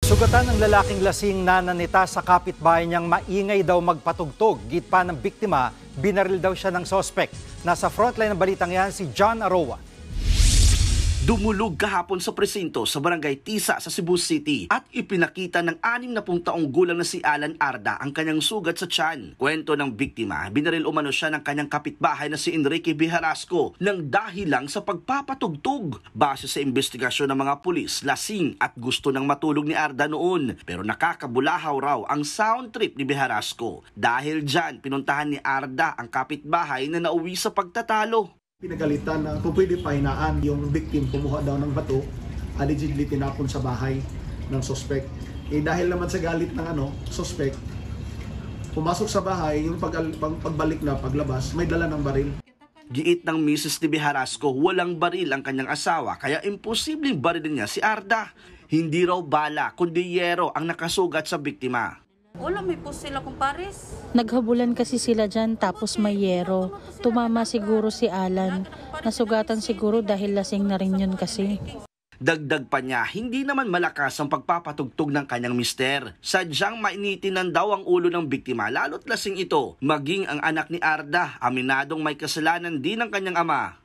Sugatan ng lalaking lasing na nanita sa kapitbahay niyang maingay daw magpatugtog. Git pa ng biktima, binaril daw siya ng sospek. Nasa frontline ng balitang yan si John Aroa. Dumulog kahapon sa presinto sa Barangay Tisa sa Cebu City at ipinakita ng 60 taong gulang na si Alan Arda ang kanyang sugat sa tiyan. Kwento ng biktima, binaril umano siya ng kanyang kapitbahay na si Enrique Bijarasco ng dahil lang sa pagpapatugtog. Base sa investigasyon ng mga pulis, lasing at gusto nang matulog ni Arda noon pero nakakabulahaw raw ang sound trip ni Bijarasco. Dahil dyan, pinuntahan ni Arda ang kapitbahay na nauwi sa pagtatalo. Pinagalitan na kung pwede pahinaan yung victim, kumuha daw ng bato, allegedly tinapon sa bahay ng suspect. Dahil naman sa galit ng suspect, pumasok sa bahay, yung pagbalik na paglabas, may dala ng baril. Giit ng Mrs. ni Bijarasco, walang baril ang kanyang asawa kaya imposibleng barilin niya si Arda. Hindi raw bala kundi yero ang nakasugat sa biktima. Wala, may pus sila kumpares. Naghabulan kasi sila dyan tapos may yero. Tumama siguro si Alan. Nasugatan siguro dahil lasing na rin yun kasi. Dagdag pa niya, hindi naman malakas ang pagpapatugtog ng kanyang mister. Sadyang mainitinan daw ang ulo ng biktima, lalo't lasing ito. Maging ang anak ni Arda, aminadong may kasalanan din ng kanyang ama.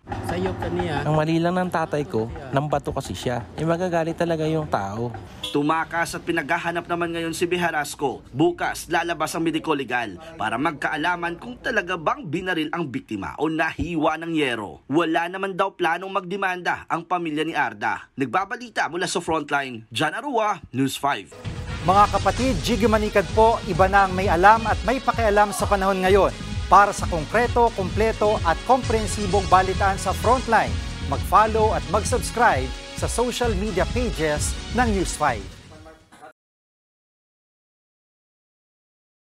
Ang mali lang ng tatay ko, nang bato kasi siya. Magagalit talaga yung tao. Tumakas at pinaghahanap naman ngayon si Bijarasco. Bukas, lalabas ang mediko legal para magkaalaman kung talaga bang binaril ang biktima o nahiwa ng yero. Wala naman daw planong magdemanda ang pamilya ni Arda. Nagbabalita mula sa Frontline, John Aroa, News 5. Mga kapatid, Jiggy Manikad po, iba na ang may alam at may pakialam sa panahon ngayon. Para sa konkreto, kumpleto at komprehensibong balitaan sa Frontline, mag-follow at mag-subscribe sa social media pages ng News 5.